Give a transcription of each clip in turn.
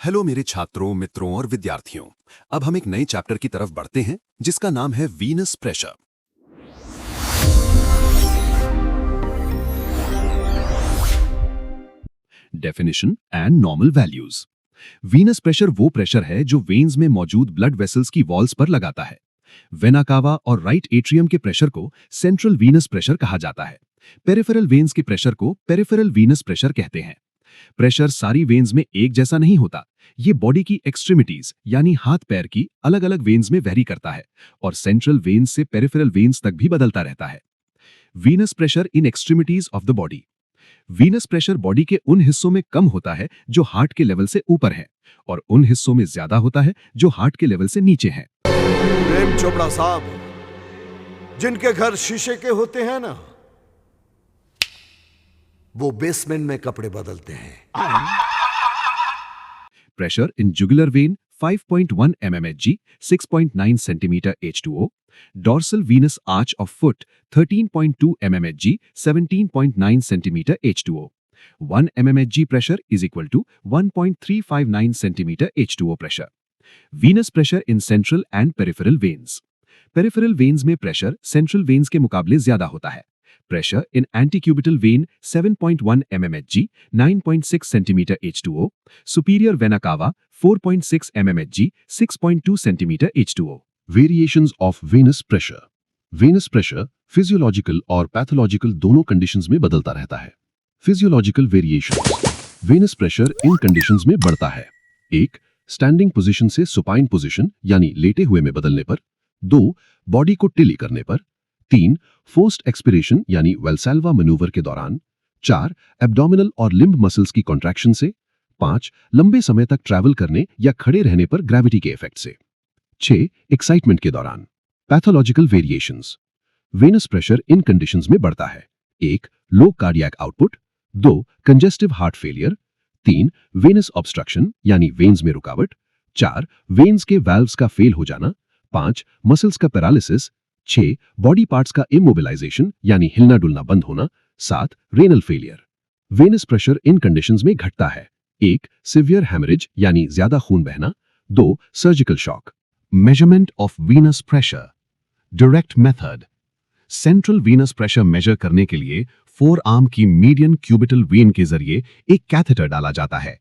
Hello मेरे छात्रों, मित्रों और विद्यार्थियों। अब हम एक नए चैप्टर की तरफ बढ़ते हैं जिसका नाम है Venus pressure. Definition and normal values. Venus pressure वो प्रेशर है जो वेन्स में मौजूद ब्लड वेसल्स की वॉल्स पर लगाता है। वेना कावा और राइट एट्रियम के प्रेशर को सेंट्रल वीनस प्रेशर कहा जाता है। पेरिफेरल वेन्स के प्रेशर को पेरिफेरल वीनस प्रेशर कहते हैं। प्रेशर सारी वेन्स में एक जैसा नहीं होता। ये बॉडी की एक्सट्रीमिटीज यानी हाथ पैर की अलग अलग वेन्स में वेरी करता है और सेंट्रल वेन्स से पेरिफेरल वेन्स तक भी बदलता रहता है। Venus pressure in extremities of the body. Venus pressure body के उन हिस्सों में कम होता है जो हार्ट के लेवल से ऊपर है और उन हिस्सों में ज्यादा होता है जो हार्ट के लेवल से नीचे है। प्रेम चोपड़ा साहब, जिनके घर शीशे के होते हैं ना, वो बेसमेंट में कपड़े बदलते हैं। Pressure in jugular vein 5.1 mmHg 6.9 cm H2O, dorsal venous arch of foot 13.2 mmHg 17.9 cm H2O. 1 mmHg pressure is equal to 1.359 cm H2O pressure. Venous pressure in central and peripheral veins. Peripheral veins में pressure central veins के मुकाबले ज्यादा होता है। Pressure in antecubital vein 7.1 mmHg 9.6 cm H2O, superior vena cava 4.6 mmHg 6.2 cm H2O. Variations of venous pressure. Venous pressure physiological और pathological दोनों conditions में बदलता रहता है। Physiological variations. Venous pressure इन conditions में बढ़ता है। 1. Standing position से supine position यानी लेटे हुए में बदलने पर। 2. Body को टिली करने पर। 3. फोर्स्ड एक्सपिरेशन यानी वेल्साल्वा मैन्यूवर के दौरान। 4. एब्डोमिनल और लिम्ब मसल्स की कॉन्ट्रैक्शन से। 5. लंबे समय तक ट्रैवल करने या खड़े रहने पर ग्रेविटी के इफेक्ट से। 6. एक्साइटमेंट के दौरान। Pathological variations. वेनस प्रेशर इन कंडीशंस में बढ़ता है। 1. Low cardiac output. 2. Congestive heart failure. 3. Venous obstruction यानी वेन्स में रुकावट। 4. वेन्स के वाल्व्स का फेल हो जाना। 5. मसल्स का पैरालिसिस। 6. बॉडी पार्ट्स का इमोबिलाइजेशन यानी हिलना डुलना बंद होना। 7. Renal failure. वेनस प्रेशर इन कंडीशंस में घटता है। 1. सिवियर हेमरेज यानी ज्यादा खून बहना। 2. Surgical shock. Measurement of Venus pressure. Direct method. Central Venus pressure measure करने के लिए फोर आर्म की मीडियन क्यूबिटल वेन के जरिए एक कैथेटर डाला जाता है।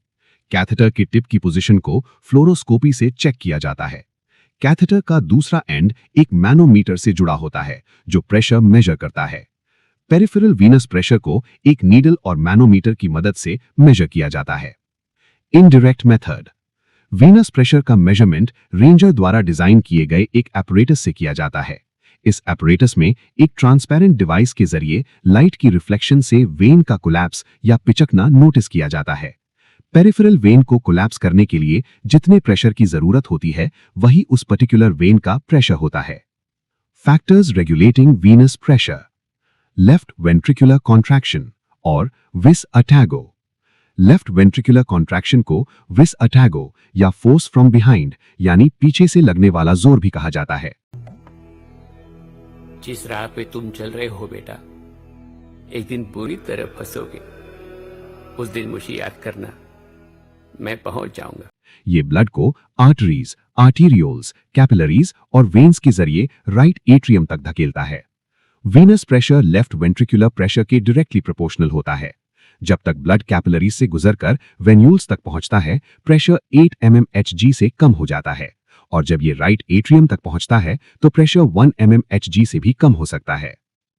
कैथेटर की टिप की पोजीशन को फ्लोरोस्कोपी से चेक किया जाता है। कैथेटर का दूसरा एंड एक मैनोमीटर से जुड़ा होता है जो प्रेशर मेजर करता है। पेरिफेरल वीनस प्रेशर को एक नीडल और मैनोमीटर की मदद से मेजर किया जाता है। Indirect method. वीनस प्रेशर का मेजरमेंट रेंजर द्वारा डिजाइन किए गए एक एपरेटस से किया जाता है। इस एपरेटस में एक ट्रांसपेरेंट डिवाइस के जरिए लाइट की रिफ्लेक्शन से वेन का कोलैप्स या पिचकना नोटिस किया जाता है। पेरिफेरल वेन को कोलैप्स करने के लिए जितने प्रेशर की जरूरत होती है वही उस पर्टिकुलर वेन का प्रेशर होता है। Factors regulating Venus pressure. Left ventricular contraction और विस अटैगो। लेफ्ट वेंट्रिकुलर कॉन्ट्रैक्शन को विस अटैगो या फोर्स फ्रॉम बिहाइंड यानी पीछे से लगने वाला जोर भी कहा जाता है। जिस राह पे तुम चल रहे हो बेटा, एक दिन पूरी तरह फंसोगे। उस दिन मुझे याद करना, मैं पहुंच जाऊंगा। ये ब्लड को आर्टरीज, आर्टीरियोल्स, कैपिलरीज और वेन्स के जरिए राइट एट्रियम तक धकेलता है। Venus pressure left ventricular pressure के डायरेक्टली प्रोपोर्शनल होता है। जब तक ब्लड कैपिलरीज से गुजरकर वेन्यूल्स तक पहुंचता है, प्रेशर 8 mmHg से कम हो जाता है और जब ये राइट एट्रियम तक पहुंचता है तो प्रेशर 1 mmHg से भी कम हो सकता है।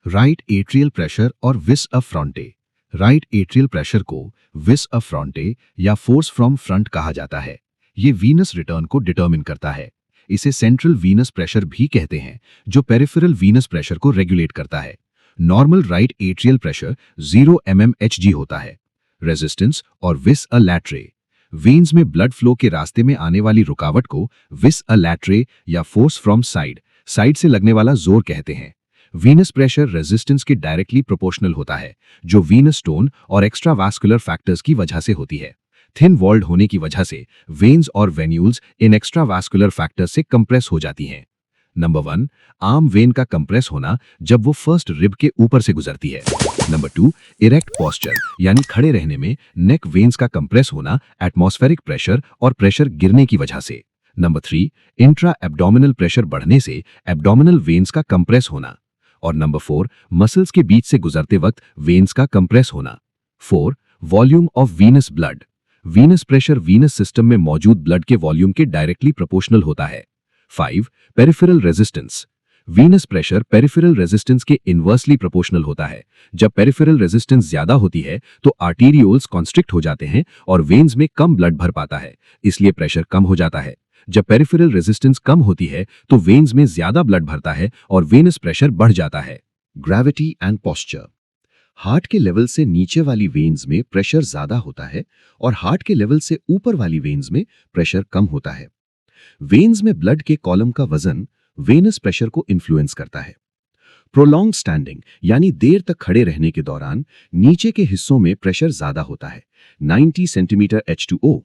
राइट एट्रियल प्रेशर और विस अफ्रॉन्टे। राइट एट्रियल प्रेशर को विस अफ्रॉन्टे या फोर्स फ्रॉम फ्रंट कहा जाता है। ये वीनस रिटर्न को डिटरमिन करता है। इसे सेंट्रल वीनस प्रेशर भी कहते हैं जो पेरिफेरल वीनस प्रेशर को रेगुलेट करता है। Normal right atrial pressure 0 mmHg होता है। रेजिस्टेंस और विस अ लैट्रे। वेन्स में ब्लड फ्लो के रास्ते में आने वाली रुकावट को विस अ लैट्रे या फोर्स फ्रॉम साइड से लगने वाला जोर कहते हैं। वीनस प्रेशर रेजिस्टेंस के डायरेक्टली प्रोपोर्शनल होता है जो वीनस स्टोन और एक्स्ट्रावास्कुलर फैक्टर्स की वजह से होती है। थिन वॉल्ड होने की वजह से वेन्स और वेन्यूल्स इन एक्स्ट्रावास्कुलर फैक्टर्स से कंप्रेस हो जाती हैं। नंबर 1, आर्म वेन का कंप्रेस होना जब वो फर्स्ट रिब के ऊपर से गुजरती है। नंबर 2, इरेक्ट पोस्चर यानी खड़े रहने में नेक वेन्स का कंप्रेस होना एटमॉस्फेरिक प्रेशर और प्रेशर गिरने की वजह से। नंबर 3, इंट्रा एब्डोमिनल प्रेशर बढ़ने से एब्डोमिनल वेन्स का कंप्रेस होना। और नंबर 4, मसल्स के बीच से गुजरते वक्त वेन्स का कंप्रेस होना। 4, volume of venous blood. Venus pressure venous system में मौजूद ब्लड के वॉल्यूम के डायरेक्टली प्रोपोर्शनल होता है। 5, peripheral resistance. Venus pressure peripheral resistance के इनवर्सली प्रोपोर्शनल होता है। जब पेरिफेरल रेजिस्टेंस ज्यादा होती है तो आर्टेरियोल्स कॉन्स्ट्रिक्ट हो जाते हैं और वेन्स में कम ब्लड भर पाता है, इसलिए प्रेशर कम हो जाता है। जब पेरिफेरल रेजिस्टेंस कम होती है तो वेन्स में ज्यादा ब्लड भरता है और वेनस प्रेशर बढ़ जाता है। Gravity and posture. हार्ट के लेवल से नीचे वाली वेन्स में प्रेशर ज्यादा होता है और हार्ट के लेवल से ऊपर वाली वेन्स में प्रेशर कम होता है। वेन्स में ब्लड के कॉलम का वजन वेनस प्रेशर को इन्फ्लुएंस करता है। प्रोलॉन्ग स्टैंडिंग यानी देर तक खड़े रहने के दौरान नीचे के हिस्सों में प्रेशर ज्यादा होता है, 90 सेंटीमीटर H2O।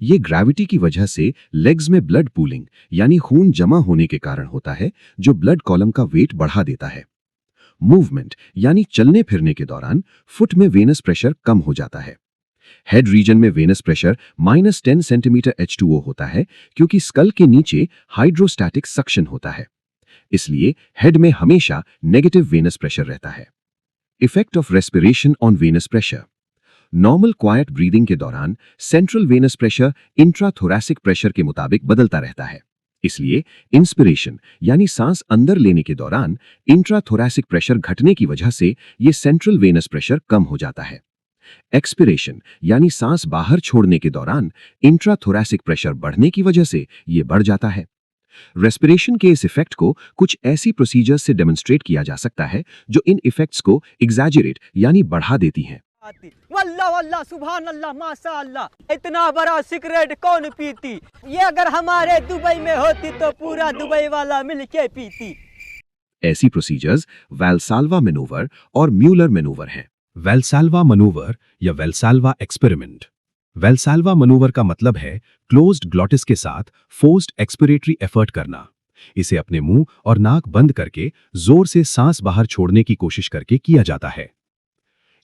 ये ग्रेविटी की वजह से लेग्स में ब्लड पूलिंग यानी खून जमा होने के कारण होता है, जो ब्लड कॉलम का वेट बढ़ा देता है। मूवमेंट यानी चलने फिरने के दौरान फुट में वेनस प्रेशर कम हो जाता है। हेड रीजन में वेनस प्रेशर -10 सेंटीमीटर H2O होता है, क्योंकि स्कल के नीचे हाइड्रोस्टैटिक सक्शन होता है, इसलिए हेड में हमेशा नेगेटिव वेनस प्रेशर रहता है। Effect of respiration on venous pressure. Normal quite breathing के दौरान सेंट्रल वेनस प्रेशर इंट्राथोरैसिक प्रेशर के मुताबिक बदलता रहता है, इसलिए इंस्पिरेशन यानी सांस अंदर लेने के दौरान इंट्राथोरैसिक प्रेशर घटने की वजह से यह सेंट्रल वेनस प्रेशर कम हो जाता है। एक्सपिरेशन यानी सांस बाहर छोड़ने के दौरान इंट्राथोरैसिक प्रेशर बढ़ने की वजह से यह बढ़ जाता है। रेस्पिरेशन के इस इफेक्ट को कुछ ऐसी प्रोसीजर्स से डेमोन्स्ट्रेट किया जा सकता है जो इन इफेक्ट्स को एग्जैजरेट यानी बढ़ा देती हैं। वल्लाह वल्लाह सुभान अल्लाह माशाअल्लाह, इतना बड़ा सिगरेट कौन पीती? ये अगर हमारे दुबई में होती तो पूरा दुबई वाला मिलके पीती। ऐसी प्रोसीजर्स वैल्साल्वा मैनूवर और म्यूलर मैनूवर हैं। वेल्साल्वा मनूवर या वेल्साल्वा एक्सपेरिमेंट। वेल्साल्वा मनूवर का मतलब है क्लोज्ड ग्लॉटिस के साथ फोर्स्ड एक्सपिरेटरी एफर्ट करना। इसे अपने मुंह और नाक बंद करके जोर से सांस बाहर छोड़ने की कोशिश करके किया जाता है।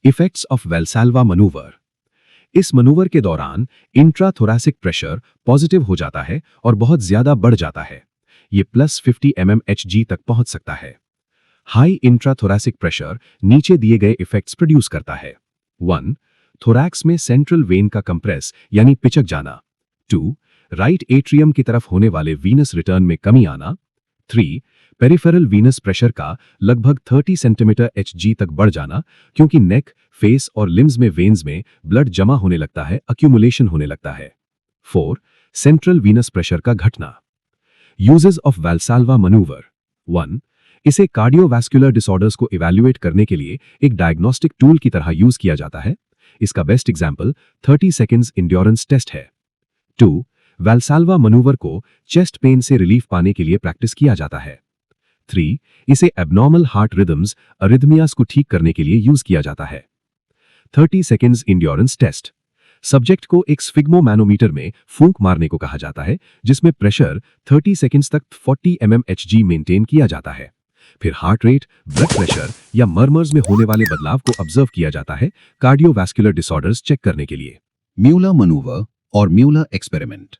Effects of Valsalva manoeuvre. इस मनूवर के दौरान इंट्राथोरैसिक प्रेशर पॉजिटिव हो जाता है और बहुत ज्यादा बढ़ जाता है। ये +50 mmHg तक पहुंच सकता है। हाई इंट्राथोरैसिक प्रेशर नीचे दिए गए इफेक्ट्स प्रोड्यूस करता है। 1, थोरैक्स में सेंट्रल वेन का कंप्रेस यानी पिचक जाना। 2, राइट एट्रियम की तरफ होने वाले वीनस रिटर्न में कमी आना। 3, पेरिफेरल वीनस प्रेशर का लगभग 30 सेंटीमीटर Hg तक बढ़ जाना, क्योंकि नेक, फेस और लिम्स में वेन्स में ब्लड जमा होने लगता है, अक्यूमुलेशन होने लगता है। 4, सेंट्रल वीनस प्रेशर का घटना। Uses of Valsalva manoeuvre. 1, इसे कार्डियोवैस्कुलर डिसऑर्डर्स को इवैल्यूएट करने के लिए एक डायग्नोस्टिक टूल की तरह यूज किया जाता है। इसका best example 30 seconds endurance test है। 2, वेल्साल्वा मनूवर को चेस्ट पेन से रिलीफ पाने के लिए प्रैक्टिस किया जाता है। 3, इसे एबनॉर्मल हार्ट रिदम्स अरिथमियास को ठीक करने के लिए यूज किया जाता है। 30 सेकंड्स इंड्योरेंस टेस्ट। सब्जेक्ट को एक स्फिग्मोमैनोमीटर में फूंक मारने को कहा जाता है, जिसमें प्रेशर 30 सेकंड्स तक 40 mmHg मेंटेन किया जाता है। फिर हार्ट रेट, ब्लड प्रेशर या मर्मर्स में होने वाले बदलाव को ऑब्जर्व किया जाता है कार्डियोवैस्कुलर डिसऑर्डर्स चेक करने के लिए। म्यूलर मनूवर और म्यूलर एक्सपेरिमेंट।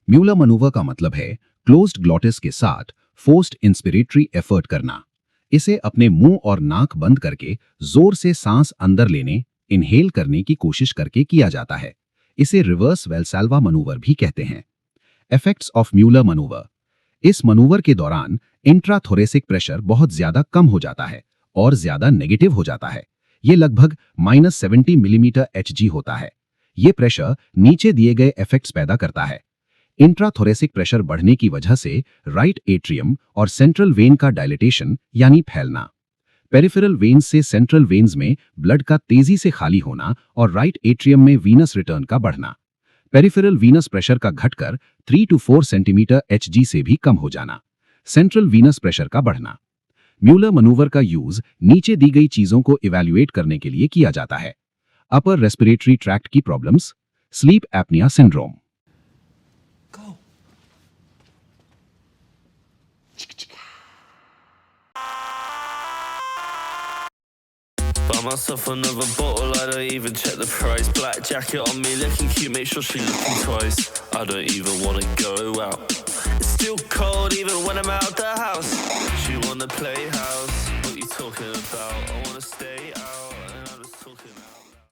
म्यूलर मनूवर का मतलब है क्लोज्ड ग्लॉटिस के साथ फोर्स्ड इंस्पिरेटरी एफर्ट करना। इसे अपने मुंह और नाक बंद करके जोर से सांस अंदर लेने, इनहेल करने की कोशिश करके किया जाता है। इसे रिवर्स वेल्साल्वा मनूवर भी कहते हैं। Effects of Mueller manoeuvre. इस मनूवर के दौरान इंट्राथोरेसिक प्रेशर बहुत ज्यादा कम हो जाता है और ज्यादा नेगेटिव हो जाता है। यह लगभग -70 मिलीमीटर Hg होता है। यह प्रेशर नीचे दिए गए इफेक्ट्स पैदा करता है। इंट्राथोरेसिक प्रेशर बढ़ने की वजह से राइट एट्रियम और सेंट्रल वेन का डायलिटेशन यानी फैलना, पेरिफेरल वेन्स से सेंट्रल वेन्स में ब्लड का तेजी से खाली होना और राइट एट्रियम में वीनस रिटर्न का बढ़ना, पेरिफेरल वीनस प्रेशर का घटकर 3 to 4 सेंटीमीटर Hg से भी कम हो जाना, सेंट्रल वीनस प्रेशर का बढ़ना। म्यूलर मनूवर का यूज नीचे दी गई चीजों को इवैल्यूएट करने के लिए किया जाता है। अपर रेस्पिरेटरी ट्रैक्ट की problems, sleep apnoea syndrome. myself another bottle, I don't even check the price. Black jacket on me, looking cute, make sure she looking twice. I don't even wanna go out. It's still cold even when I'm out the house. She wanna play house.